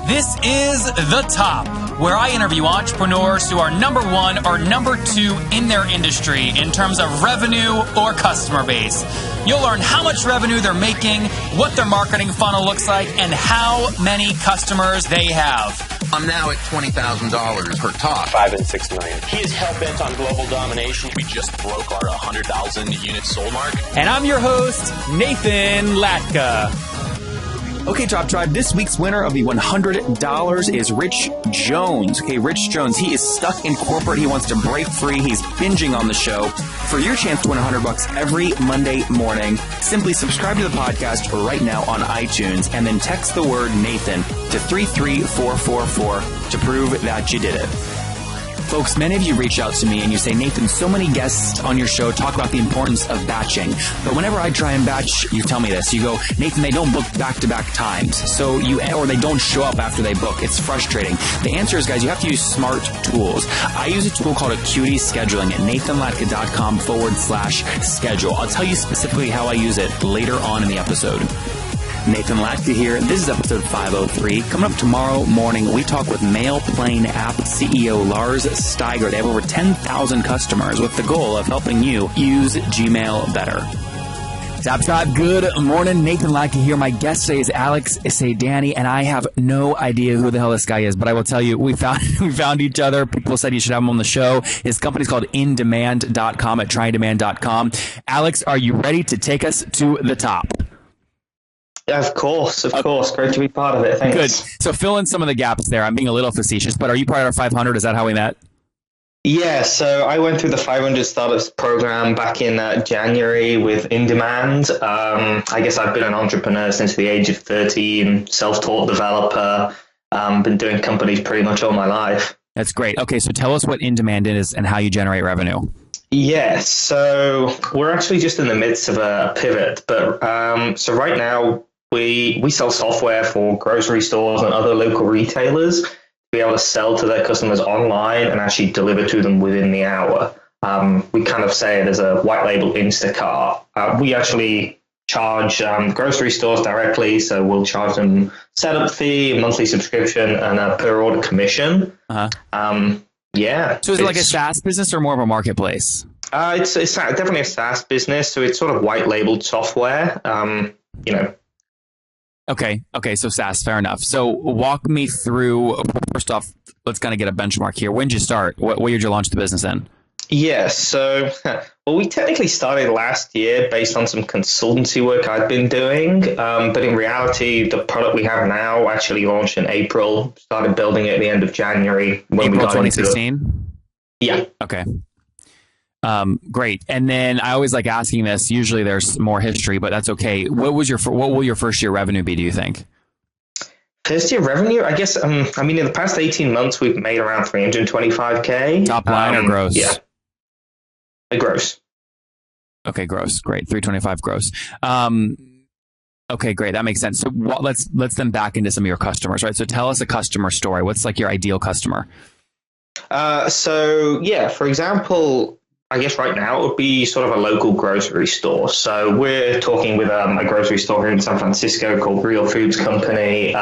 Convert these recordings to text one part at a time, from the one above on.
This is The Top, where I interview entrepreneurs who are number one or number two in their industry in terms of revenue or customer base. You'll learn how much revenue they're making, what their marketing funnel looks like, and how many customers they have. I'm now at $20,000 per top. 5 and 6 million. He is hell-bent on global domination. We just broke our 100,000 units sold mark. And I'm your host, Nathan Latka. Okay, Top Tribe, this week's winner of the $100 is Rich Jones. Okay, Rich Jones, he is stuck in corporate. He wants to break free. He's binging on the show. For your chance to win $100 every Monday morning, simply subscribe to the podcast right now on iTunes and then text the word Nathan to 33444 to prove that you did it. Folks, many of you reach out to me and you say, Nathan, so many guests on your show talk about the importance of batching. But whenever I try and batch, you tell me this. You go, Nathan, they don't book back-to-back times. Or they don't show up after they book. It's frustrating. The answer is, guys, you have to use smart tools. I use a tool called Acuity Scheduling at nathanlatka.com/schedule. I'll tell you specifically how I use it later on in the episode. Nathan Latka here. This is episode 503. Coming up tomorrow morning, we talk with MailPlane app CEO Lars Steiger. They have over 10,000 customers with the goal of helping you use Gmail better. Top Tribe, good morning. Nathan Latka here. My guest today is Alex Saidani, and I have no idea who the hell this guy is, but I will tell you, we found each other. People said you should have him on the show. His company's called indemand.com at trydemand.com. Alex, are you ready to take us to the top? Yeah, of course. Great to be part of it. Thanks. Good. So fill in some of the gaps there. I'm being a little facetious, but are you part of our 500? Is that how we met? Yeah, so I went through the 500 Startups program back in January with InDemand. I guess I've been an entrepreneur since the age of 13, self-taught developer, been doing companies pretty much all my life. That's great. Okay, so tell us what InDemand is and how you generate revenue. Yes, so we're actually just in the midst of a pivot, but so right now, we sell software for grocery stores and other local retailers to be able to sell to their customers online and actually deliver to them within the hour. We kind of say it as a white label Instacart. We actually charge grocery stores directly, so we'll charge them setup fee, a monthly subscription, and a per order commission. Yeah. So is it like a SaaS business or more of a marketplace? It's definitely a SaaS business, so it's sort of white labeled software. Okay, so SaaS, fair enough. So walk me through, first off, let's kind of get a benchmark here. When did you start? What year did you launch the business in? Yes, so, we technically started last year based on some consultancy work I'd been doing, but in reality, the product we have now actually launched in April, started building it at the end of January. When April we got 2016? Yeah. Okay. Great. And then I always like asking this. Usually there's more history, but that's okay. What will your first year revenue be, do you think? First year revenue, I guess, in the past 18 months, we've made around 325K. Top line or gross? Yeah. Gross. Okay, gross. Great. 325 gross. Okay, great. That makes sense. So let's then back into some of your customers, right? So tell us a customer story. What's like your ideal customer? For example, I guess right now it would be sort of a local grocery store. So we're talking with a grocery store here in San Francisco called Real Foods Company.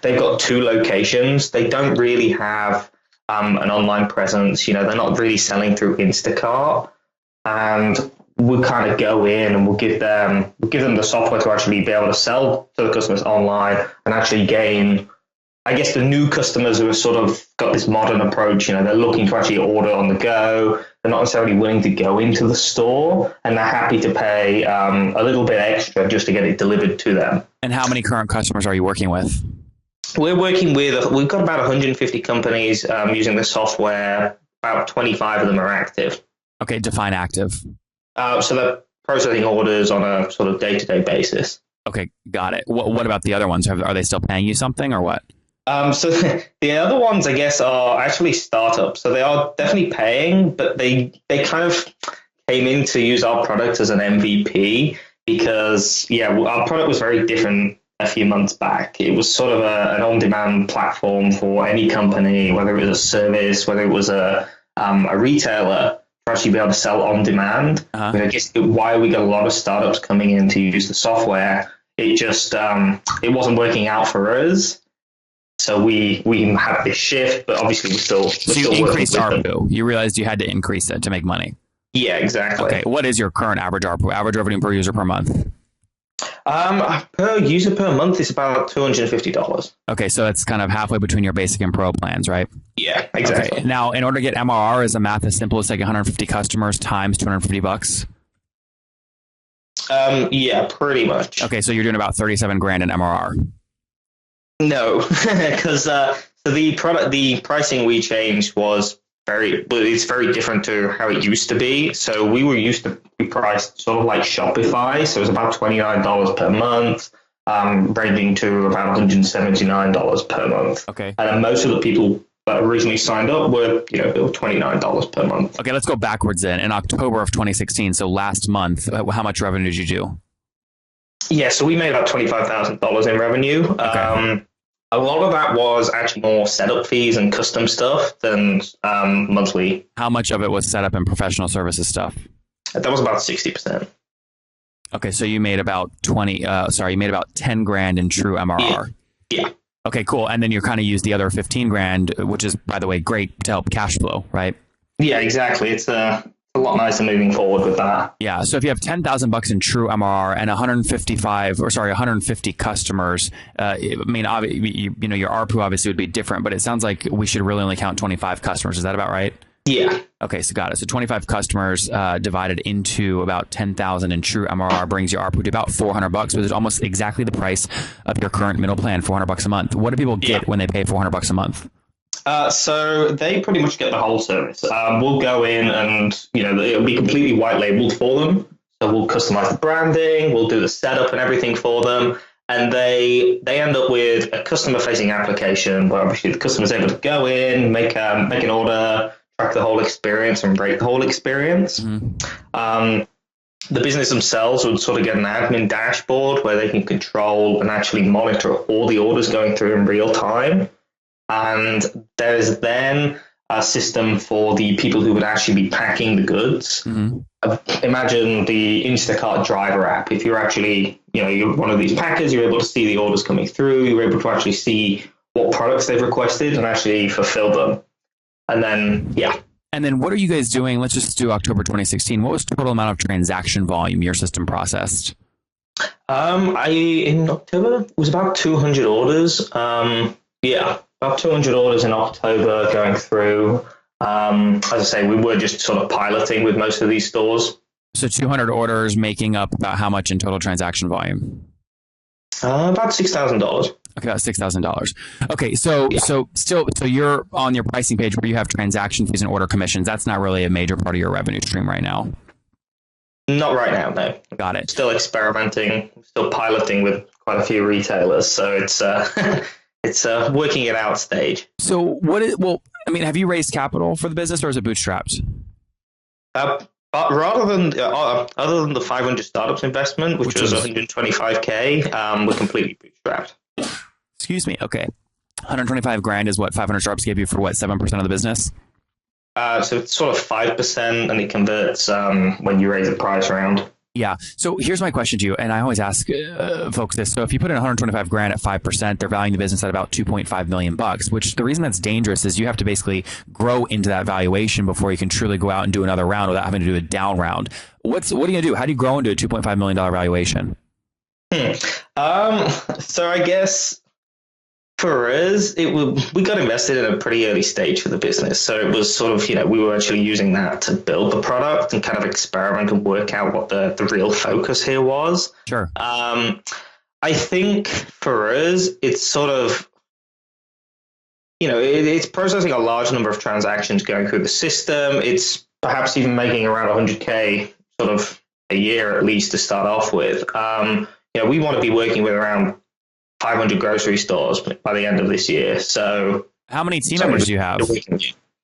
They've got 2 locations. They don't really have an online presence. They're not really selling through Instacart. And we'll kind of go in and we'll give them the software to actually be able to sell to the customers online and actually gain, I guess, the new customers who have sort of got this modern approach. They're looking to actually order on the go. They're not necessarily willing to go into the store, and they're happy to pay a little bit extra just to get it delivered to them. And how many current customers are you working with? We've got about 150 companies using the software. About 25 of them are active. Okay, define active. So they're processing orders on a sort of day-to-day basis. Okay, got it. What about the other ones? Are they still paying you something or what? So the other ones, I guess, are actually startups. So they are definitely paying, but they kind of came in to use our product as an MVP because, our product was very different a few months back. It was sort of an on-demand platform for any company, whether it was a service, whether it was a retailer, for actually be able to sell on demand. I guess why we got a lot of startups coming in to use the software, it just it wasn't working out for us. So we had this shift, but obviously we're So you still increased working with them. ARPU. You realized you had to increase it to make money. Yeah, exactly. Okay. What is your current average ARPU, average revenue per user per month? Per user per month is about $250. Okay. So it's kind of halfway between your basic and pro plans, right? Yeah, exactly. Okay. Now, in order to get MRR, is the math as simple as taking 150 customers times $250? Yeah, pretty much. Okay. So you're doing about 37 grand in MRR. No, because so the pricing we changed was it's very different to how it used to be. So we were used to be priced sort of like Shopify. So it was about $29 per month, ranging to about $179 per month. Okay. And then most of the people that originally signed up were, they were $29 per month. Okay. Let's go backwards then. In October of 2016, so last month, how much revenue did you do? Yeah, so we made about $25,000 in revenue. Okay. A lot of that was actually more setup fees and custom stuff than monthly. How much of it was set up and professional services stuff? That was about 60%. Okay, so you made about 10 grand in true MRR. Yeah. Okay, cool. And then you kind of use the other 15 grand, which is, by the way, great to help cash flow, right? Yeah, exactly. It's a lot nicer moving forward with that. Yeah. So if you have $10,000 in true MRR and 150 customers, I mean, your ARPU obviously would be different, but it sounds like we should really only count 25 customers. Is that about right? Yeah. Okay, so got it. So 25 customers divided into about 10,000 in true MRR brings your ARPU to about $400, which is almost exactly the price of your current middle plan, $400 a month. What do people get when they pay $400 a month? So they pretty much get the whole service. We'll go in and, it'll be completely white labeled for them. So we'll customize the branding, we'll do the setup and everything for them. And they end up with a customer facing application where obviously the customer's able to go in, make an order, track the whole experience and rate the whole experience. Mm-hmm. The business themselves would sort of get an admin dashboard where they can control and actually monitor all the orders going through in real time. And there's then a system for the people who would actually be packing the goods. Mm-hmm. Imagine the Instacart driver app. If you're actually, you're one of these packers, you're able to see the orders coming through. You're able to actually see what products they've requested and actually fulfill them. And then, yeah. And then what are you guys doing? Let's just do October 2016. What was the total amount of transaction volume your system processed? In October, it was about 200 orders. About 200 orders in October going through. As I say, we were just sort of piloting with most of these stores. So 200 orders making up about how much in total transaction volume? About $6,000. Okay, about $6,000. Okay, so you're on your pricing page where you have transaction fees and order commissions. That's not really a major part of your revenue stream right now. Not right now, no. Got it. Still experimenting, still piloting with quite a few retailers. So it's it's a working it out stage. So have you raised capital for the business or is it bootstrapped? But rather than other than the 500 startups investment, which was 125K, we're completely bootstrapped. Excuse me. Okay. 125 grand is what 500 startups gave you for what, 7% of the business? So it's sort of 5% and it converts when you raise a price round. Yeah. So here's my question to you. And I always ask folks this. So if you put in 125 grand at 5%, they're valuing the business at about 2.5 million bucks, which the reason that's dangerous is you have to basically grow into that valuation before you can truly go out and do another round without having to do a down round. What are you going to do? How do you grow into a $2.5 million valuation? So I guess for us, we got invested in a pretty early stage for the business. So it was sort of, we were actually using that to build the product and kind of experiment and work out what the real focus here was. Sure. I think for us, it's sort of, it's processing a large number of transactions going through the system. It's perhaps even making around 100K sort of a year at least to start off with. We want to be working with around 500 grocery stores by the end of this year. So how many team members do you have?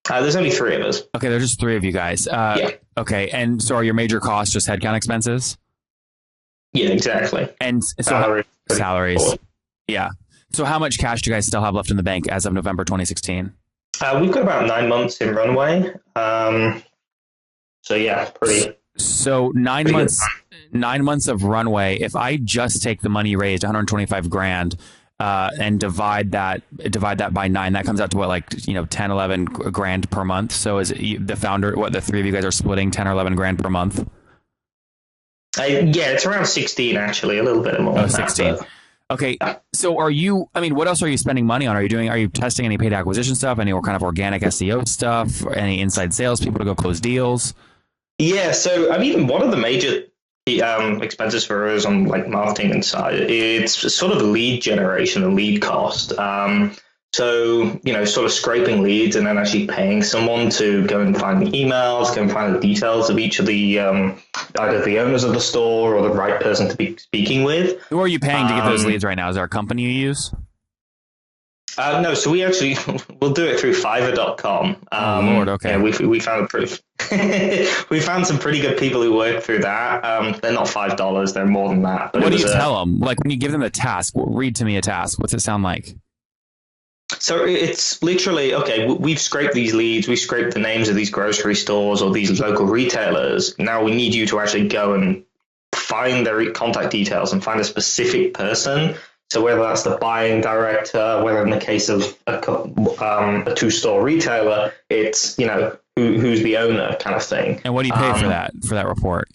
There's only 3 of us. Okay, there's just 3 of you guys. Yeah. Okay, and so are your major costs just headcount expenses? Yeah, exactly. And so salaries. Yeah. So how much cash do you guys still have left in the bank as of November 2016? We've got about 9 months in runway. So yeah, pretty. So 9 months. 9 months of runway. If I just take the money raised, 125 grand, and divide that by 9, that comes out to what, like, 10, 11 grand per month. So is it the founder, the three of you guys are splitting 10 or 11 grand per month? Yeah, it's around 16 actually, a little bit more. 16. That, okay. So what else are you spending money on? Are you testing any paid acquisition stuff, any kind of organic SEO stuff, any inside sales people to go close deals? Yeah. So one of the major expenses for us on like marketing and side, it's sort of lead generation and lead cost. So, sort of scraping leads and then actually paying someone to go and find the emails, go and find the details of each of the, either the owners of the store or the right person to be speaking with. Who are you paying to get those leads right now? Is there a company you use? No, so we'll do it through Fiverr.com. Oh, Lord, okay. Yeah, we found we found some pretty good people who work through that. They're not $5, they're more than that. But what do you tell them? Like when you give them a task, read to me a task. What's it sound like? So it's literally, okay, we've scraped these leads, we've scraped the names of these grocery stores or these local retailers. Now we need you to actually go and find their contact details and find a specific person. So whether that's the buying director, whether in the case of a two-store retailer, it's, who's the owner kind of thing. And what do you pay for that report?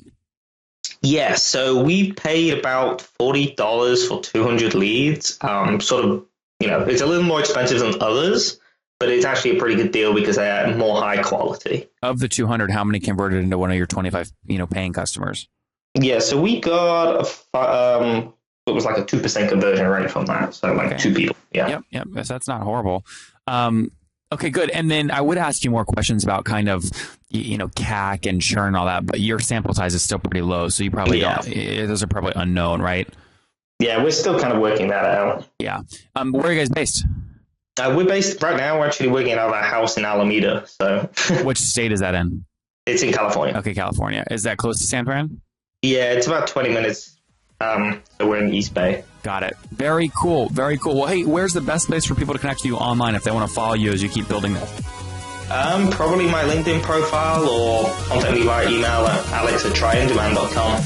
Yeah, so we paid about $40 for 200 leads, it's a little more expensive than others, but it's actually a pretty good deal because they are more high quality. Of the 200, how many converted into one of your 25, paying customers? Yeah, so we got it was like a 2% conversion rate from that. So like 2 people. Yeah. Yep. That's not horrible. Okay, good. And then I would ask you more questions about kind of, CAC and churn and all that, but your sample size is still pretty low. So you probably those are probably unknown, right? Yeah, we're still kind of working that out. Yeah. Where are you guys based? We're based right now. We're actually working out of our house in Alameda. So, which state is that in? It's in California. Okay, California. Is that close to San Fran? Yeah, it's about 20 minutes. So we're in East Bay. Got it. Very cool. Very cool. Well, hey, where's the best place for people to connect to you online if they want to follow you as you keep building this? Probably my LinkedIn profile or contact me via email at alex@tryondemand.com.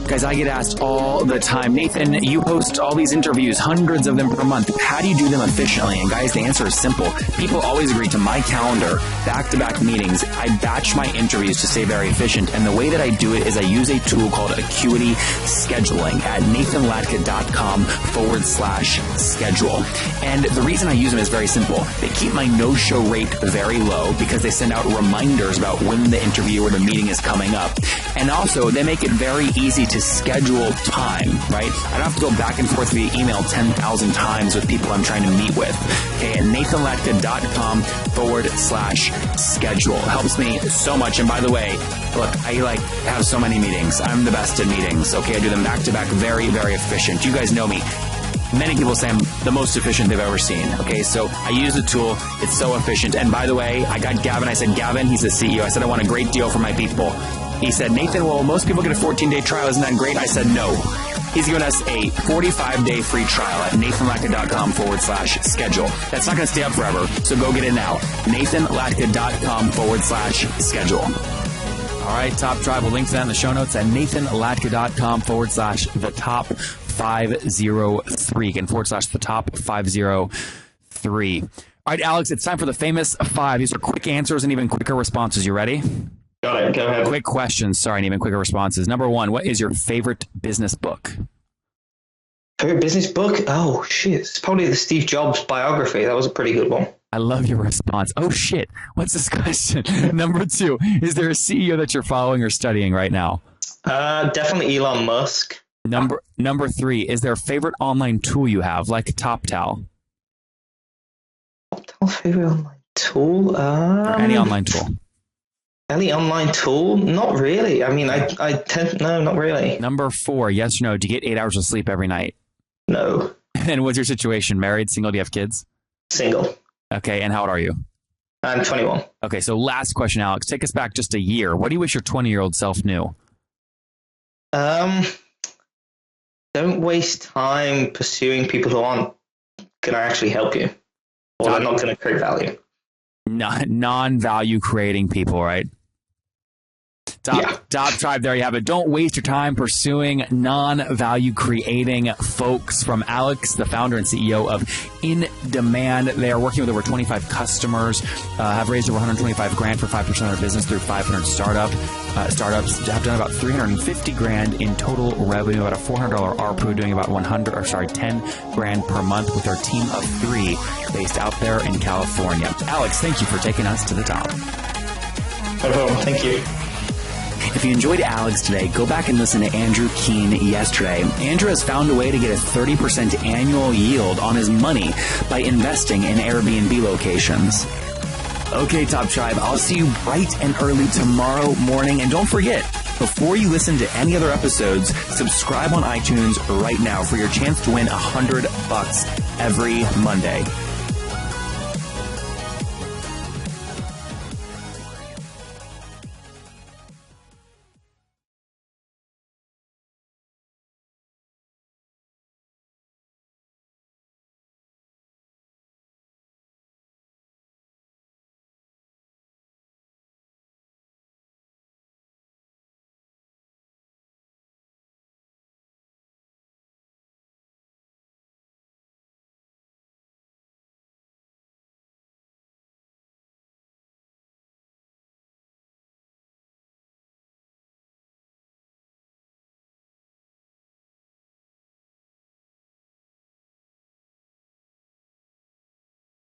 Guys, I get asked all the time, Nathan, you host all these interviews, hundreds of them per month. How do you do them efficiently? And guys, the answer is simple. People always agree to my calendar, back-to-back meetings. I batch my interviews to stay very efficient. And the way that I do it is I use a tool called Acuity Scheduling at nathanlatka.com/schedule. And the reason I use them is very simple. They keep my no-show rate very low because they send out reminders about when the interview or the meeting is coming up. And also, they make it very easy to schedule time, right? I don't have to go back and forth via email 10,000 times with people I'm trying to meet with. Okay, at nathanlatka.com/schedule. Helps me so much. And by the way, look, I have so many meetings. I'm the best at meetings. Okay, I do them back to back, very, very efficient. You guys know me. Many people say I'm the most efficient they've ever seen. Okay, so I use the tool. It's so efficient. And by the way, I got Gavin. I said, Gavin, he's the CEO. I said, I want a great deal for my people. He said, Nathan, well, most people get a 14-day trial. Isn't that great? I said, no. He's given us a 45-day free trial at nathanlatka.com/schedule. That's not going to stay up forever, so go get it now. nathanlatka.com/schedule. All right, Top Tribe. We'll link to that in the show notes at nathanlatka.com/the-top503. Again, /the-top503. All right, Alex, it's time for the famous 5. These are quick answers and even quicker responses. You ready? Got it. Go ahead. Quick questions. Sorry, and even quicker responses. Number 1, what is your favorite business book? Favorite business book? Oh, shit. It's probably the Steve Jobs biography. That was a pretty good one. I love your response. Oh, shit. What's this question? Number 2, is there a CEO that you're following or studying right now? Definitely Elon Musk. Number 3, is there a favorite online tool you have, like TopTal? TopTal favorite online tool? Or any online tool. Any online tool? Not really. I mean, no, not really. Number 4, yes or no, do you get 8 hours of sleep every night? No. And what's your situation? Married, single, do you have kids? Single. Okay, and how old are you? I'm 21. Okay, so last question, Alex. Take us back just a year. What do you wish your 20-year-old self knew? Don't waste time pursuing people who aren't going to actually help you. Or they're not going to create value. Non-value creating people, right? Top Tribe, there you have it. Don't waste your time pursuing non-value creating folks. From Alex, the founder and CEO of In Demand. They are working with over 25 customers, have raised over 125 grand for 5% of their business through 500 startups, have done about 350 grand in total revenue, about a $400 ARPU, doing about 10 grand per month with their team of 3 based out there in California. Alex, thank you for taking us to the top. No problem. Thank you. If you enjoyed Alex today, go back and listen to Andrew Keen yesterday. Andrew has found a way to get a 30% annual yield on his money by investing in Airbnb locations. Okay, Top Tribe, I'll see you bright and early tomorrow morning. And don't forget, before you listen to any other episodes, subscribe on iTunes right now for your chance to win $100 every Monday.